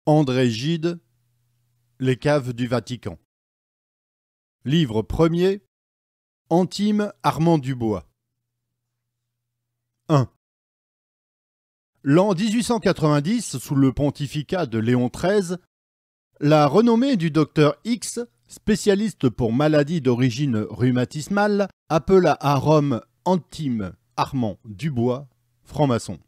André Gide, Les caves du Vatican. Livre premier, Antime Armand Dubois. 1. L'an 1890, sous le pontificat de Léon XIII, la renommée du docteur X, spécialiste pour maladies d'origine rhumatismale, appela à Rome Antime Armand Dubois, franc-maçon.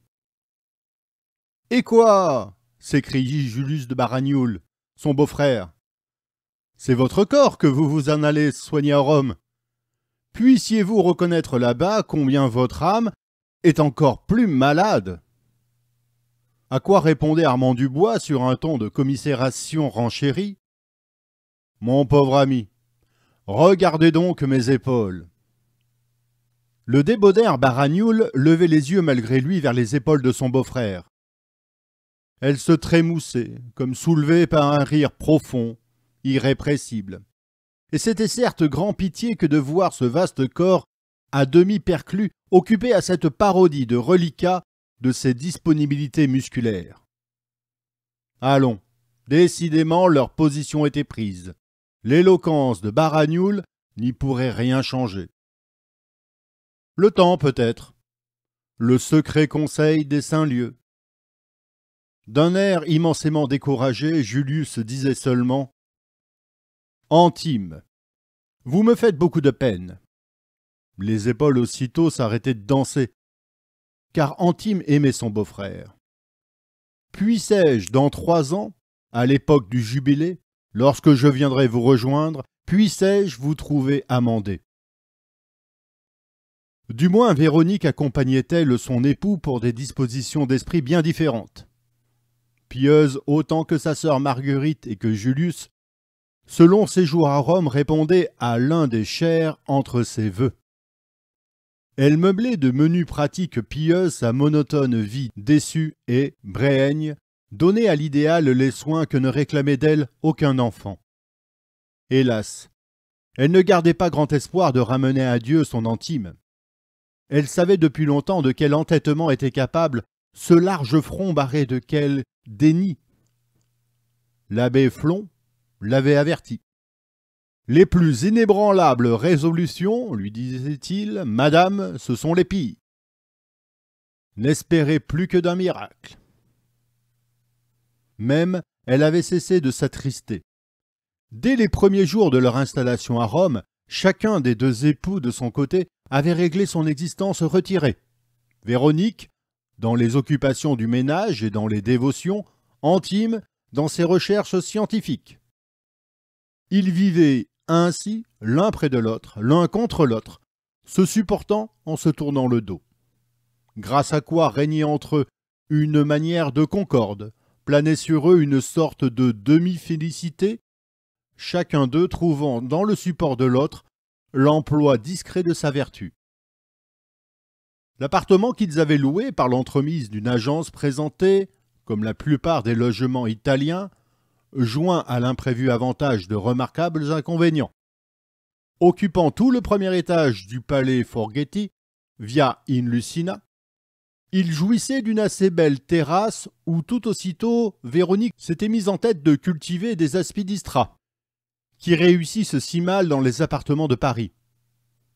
« Et quoi ?» s'écriait Julius de Baragnoul, son beau-frère. « C'est votre corps que vous vous en allez soigner à Rome. Puissiez-vous reconnaître là-bas combien votre âme est encore plus malade ?» À quoi répondait Armand Dubois sur un ton de commisération renchérie. « Mon pauvre ami, regardez donc mes épaules. » Le débonnaire Baragnoul levait les yeux malgré lui vers les épaules de son beau-frère. Elles se trémoussaient, comme soulevées par un rire profond, irrépressible. Et c'était certes grand pitié que de voir ce vaste corps, à demi perclus, occupé à cette parodie de reliquat de ses disponibilités musculaires. Allons, décidément leur position était prise. L'éloquence de Baragnoul n'y pourrait rien changer. Le temps peut-être, le secret conseil des saints lieux. D'un air immensément découragé, Julius disait seulement « Antime, vous me faites beaucoup de peine. » Les épaules aussitôt s'arrêtaient de danser, car Antime aimait son beau-frère. « Puissais-je, dans 3 ans, à l'époque du jubilé, lorsque je viendrai vous rejoindre, puissais-je vous trouver amendé ?» Du moins Véronique accompagnait-elle son époux pour des dispositions d'esprit bien différentes. Pieuse autant que sa sœur Marguerite et que Julius, ce long séjour à Rome répondait à l'un des chers entre ses vœux. Elle meublait de menues pratiques pieuses sa monotone vie déçue et, bréhaigne, donnait à l'idéal les soins que ne réclamait d'elle aucun enfant. Hélas, elle ne gardait pas grand espoir de ramener à Dieu son Antime. Elle savait depuis longtemps de quel entêtement était capable ce large front barré de quel déni. L'abbé Flon l'avait averti. « Les plus inébranlables résolutions, lui disait-il, madame, ce sont les pires. N'espérez plus que d'un miracle. » Même, elle avait cessé de s'attrister. Dès les premiers jours de leur installation à Rome, chacun des deux époux de son côté avait réglé son existence retirée. Véronique, dans les occupations du ménage et dans les dévotions, Antime, dans ses recherches scientifiques. Ils vivaient ainsi, l'un près de l'autre, l'un contre l'autre, se supportant en se tournant le dos. Grâce à quoi régnait entre eux une manière de concorde, planait sur eux une sorte de demi-félicité, chacun d'eux trouvant dans le support de l'autre l'emploi discret de sa vertu. L'appartement qu'ils avaient loué par l'entremise d'une agence présentait, comme la plupart des logements italiens, joint à l'imprévu avantage de remarquables inconvénients. Occupant tout le premier étage du palais Forghetti, via in Lucina, il jouissait d'une assez belle terrasse où tout aussitôt Véronique s'était mise en tête de cultiver des aspidistras, qui réussissent si mal dans les appartements de Paris.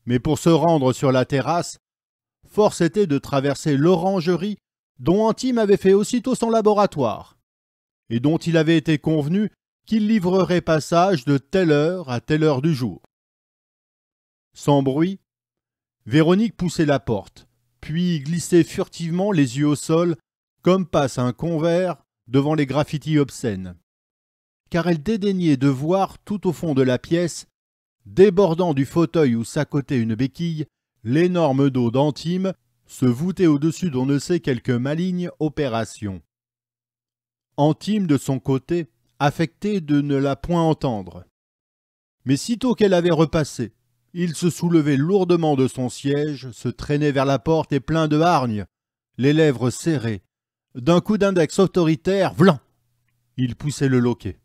Mais pour se rendre sur la terrasse, force était de traverser l'orangerie dont Antime avait fait aussitôt son laboratoire, et dont il avait été convenu qu'il livrerait passage de telle heure à telle heure du jour. Sans bruit, Véronique poussait la porte, puis glissait furtivement les yeux au sol, comme passe un convers devant les graffitis obscènes, car elle dédaignait de voir tout au fond de la pièce, débordant du fauteuil où s'accotait une béquille, l'énorme dos d'Antime se voûtait au-dessus d'on ne sait quelque maligne opération. Antime, de son côté, affectait de ne la point entendre. Mais sitôt qu'elle avait repassé, il se soulevait lourdement de son siège, se traînait vers la porte et plein de hargne, les lèvres serrées. D'un coup d'index autoritaire, vlan, il poussait le loquet.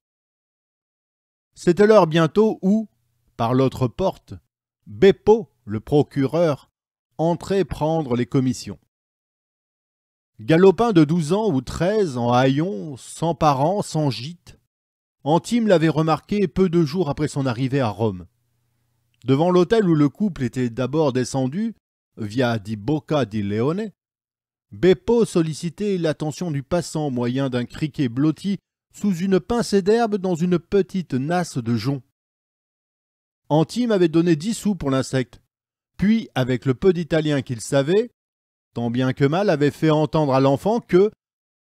C'était l'heure bientôt où, par l'autre porte, Beppo, le procureur, entrait prendre les commissions. Galopin de 12 ans ou 13 en haillons, sans parents, sans gîte, Antime l'avait remarqué peu de jours après son arrivée à Rome. Devant l'hôtel où le couple était d'abord descendu, via di Bocca di Leone, Beppo sollicitait l'attention du passant moyen d'un criquet blotti sous une pincée d'herbe dans une petite nasse de jonc. Antime avait donné 10 sous pour l'insecte, puis, avec le peu d'italien qu'il savait, tant bien que mal avait fait entendre à l'enfant que,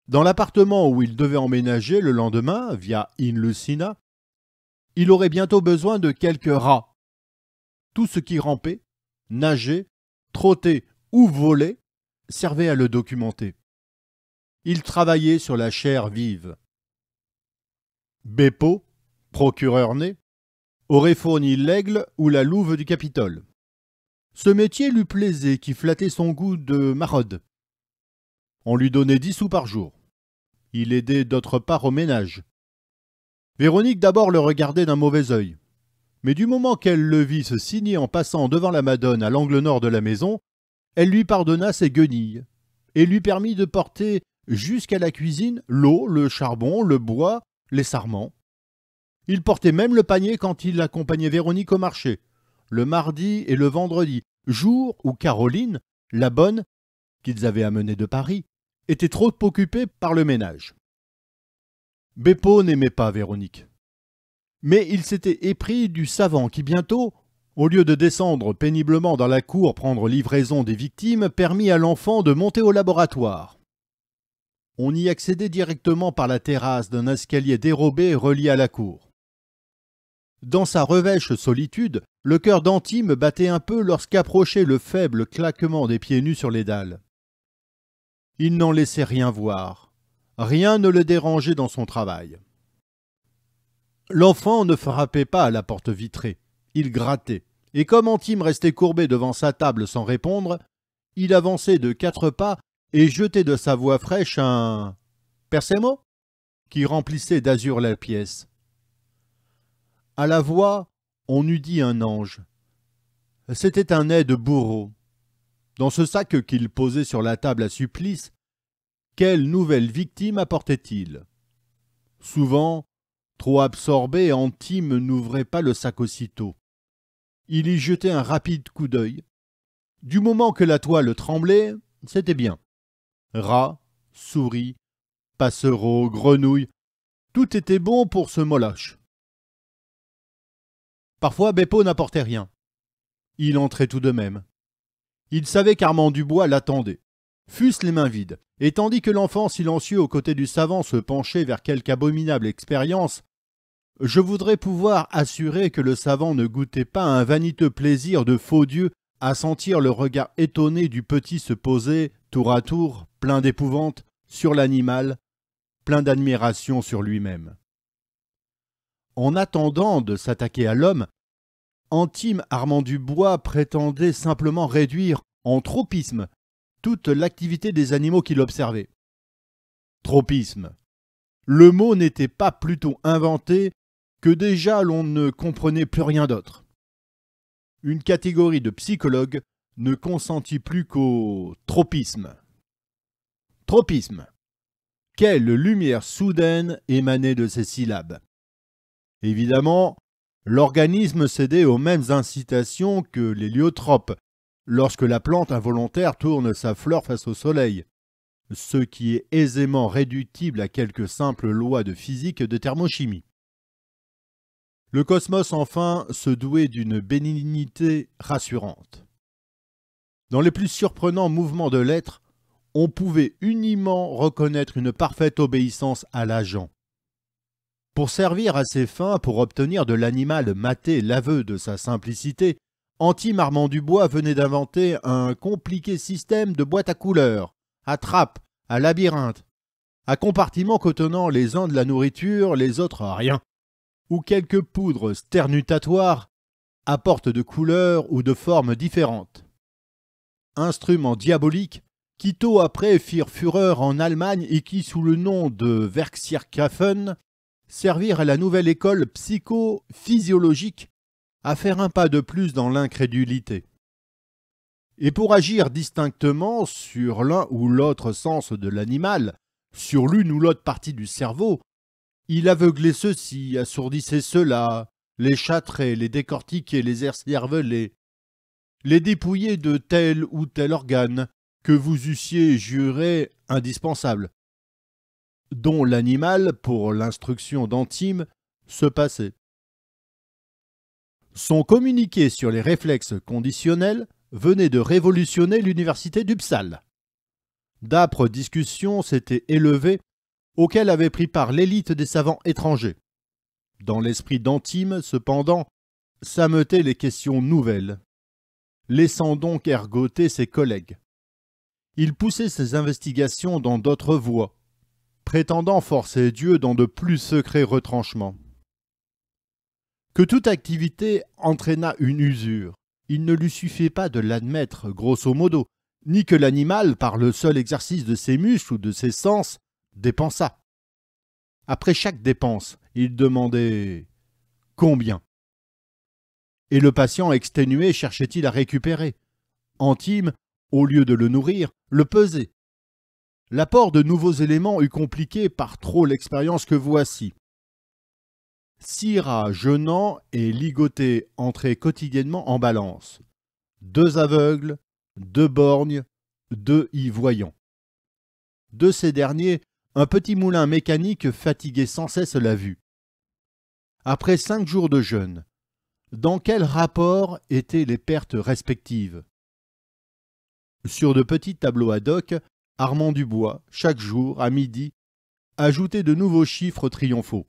dans l'appartement où il devait emménager le lendemain, via In Lucina, il aurait bientôt besoin de quelques rats. Tout ce qui rampait, nageait, trottait ou volait servait à le documenter. Il travaillait sur la chair vive. Beppo, procureur né, aurait fourni l'aigle ou la louve du Capitole. Ce métier lui plaisait, qui flattait son goût de maraude. On lui donnait 10 sous par jour. Il aidait d'autre part au ménage. Véronique d'abord le regardait d'un mauvais œil. Mais du moment qu'elle le vit se signer en passant devant la Madone à l'angle nord de la maison, elle lui pardonna ses guenilles et lui permit de porter jusqu'à la cuisine l'eau, le charbon, le bois, les sarments. Il portait même le panier quand il accompagnait Véronique au marché, le mardi et le vendredi, jour où Caroline, la bonne, qu'ils avaient amenée de Paris, était trop occupée par le ménage. Beppo n'aimait pas Véronique. Mais il s'était épris du savant qui bientôt, au lieu de descendre péniblement dans la cour prendre livraison des victimes, permit à l'enfant de monter au laboratoire. On y accédait directement par la terrasse d'un escalier dérobé relié à la cour. Dans sa revêche solitude, le cœur d'Antime battait un peu lorsqu'approchait le faible claquement des pieds nus sur les dalles. Il n'en laissait rien voir. Rien ne le dérangeait dans son travail. L'enfant ne frappait pas à la porte vitrée. Il grattait. Et comme Antime restait courbé devant sa table sans répondre, il avançait de 4 pas et jetait de sa voix fraîche un « Persemo » qui remplissait d'azur la pièce. À la voix, on eût dit un ange. C'était un aide-bourreau. Dans ce sac qu'il posait sur la table à supplice, quelle nouvelle victime apportait-il? Souvent, trop absorbé, Antime n'ouvrait pas le sac aussitôt. Il y jetait un rapide coup d'œil. Du moment que la toile tremblait, c'était bien. Rats, souris, passereaux, grenouilles, tout était bon pour ce moloche. Parfois, Beppo n'apportait rien. Il entrait tout de même. Il savait qu'Armand Dubois l'attendait, fût-ce les mains vides, et tandis que l'enfant silencieux aux côtés du savant se penchait vers quelque abominable expérience, je voudrais pouvoir assurer que le savant ne goûtait pas un vaniteux plaisir de faux dieu à sentir le regard étonné du petit se poser, tour à tour, plein d'épouvante, sur l'animal, plein d'admiration sur lui-même. En attendant de s'attaquer à l'homme, Antime Armand Dubois prétendait simplement réduire en tropisme toute l'activité des animaux qu'il observait. Tropisme. Le mot n'était pas plutôt inventé que déjà l'on ne comprenait plus rien d'autre. Une catégorie de psychologues ne consentit plus qu'au tropisme. Tropisme. Quelle lumière soudaine émanait de ces syllabes. Évidemment, l'organisme cédait aux mêmes incitations que l'héliotropes, lorsque la plante involontaire tourne sa fleur face au soleil, ce qui est aisément réductible à quelques simples lois de physique et de thermochimie. Le cosmos, enfin, se douait d'une bénignité rassurante. Dans les plus surprenants mouvements de l'être, on pouvait uniment reconnaître une parfaite obéissance à l'agent. Pour servir à ses fins, pour obtenir de l'animal maté l'aveu de sa simplicité, Antime Armand Dubois venait d'inventer un compliqué système de boîtes à couleurs, à trappes, à labyrinthes, à compartiments contenant les uns de la nourriture, les autres rien, où quelques poudres sternutatoires apportent de couleurs ou de formes différentes. Instruments diaboliques qui tôt après firent fureur en Allemagne et qui, sous le nom de Werkzirkaffen, servirent à la nouvelle école psychophysiologique à faire un pas de plus dans l'incrédulité. Et pour agir distinctement sur l'un ou l'autre sens de l'animal, sur l'une ou l'autre partie du cerveau, il aveuglait ceux-ci, assourdissait ceux-là, les châtrait, les décortiquait, les écervelait, les dépouillait de tel ou tel organe que vous eussiez juré indispensable, dont l'animal, pour l'instruction d'Antime, se passait. Son communiqué sur les réflexes conditionnels venait de révolutionner l'université d'Uppsala. D'âpres discussions s'étaient élevées auxquelles avait pris part l'élite des savants étrangers. Dans l'esprit d'Antime, cependant, s'ameutaient les questions nouvelles, laissant donc ergoter ses collègues. Il poussait ses investigations dans d'autres voies, prétendant forcer Dieu dans de plus secrets retranchements. Que toute activité entraîna une usure, il ne lui suffit pas de l'admettre grosso modo, ni que l'animal, par le seul exercice de ses muscles ou de ses sens, dépensât. Après chaque dépense, il demandait « Combien ?» Et le patient exténué cherchait-il à récupérer. Antime, au lieu de le nourrir, le pesait. L'apport de nouveaux éléments eût compliqué par trop l'expérience que voici. 6 rats jeûnants et ligotés entraient quotidiennement en balance. 2 aveugles, 2 borgnes, 2 y-voyants. De ces derniers, un petit moulin mécanique fatiguait sans cesse la vue. Après 5 jours de jeûne, dans quel rapport étaient les pertes respectives? Sur de petits tableaux ad hoc, Armand Dubois, chaque jour, à midi, ajoutait de nouveaux chiffres triomphaux.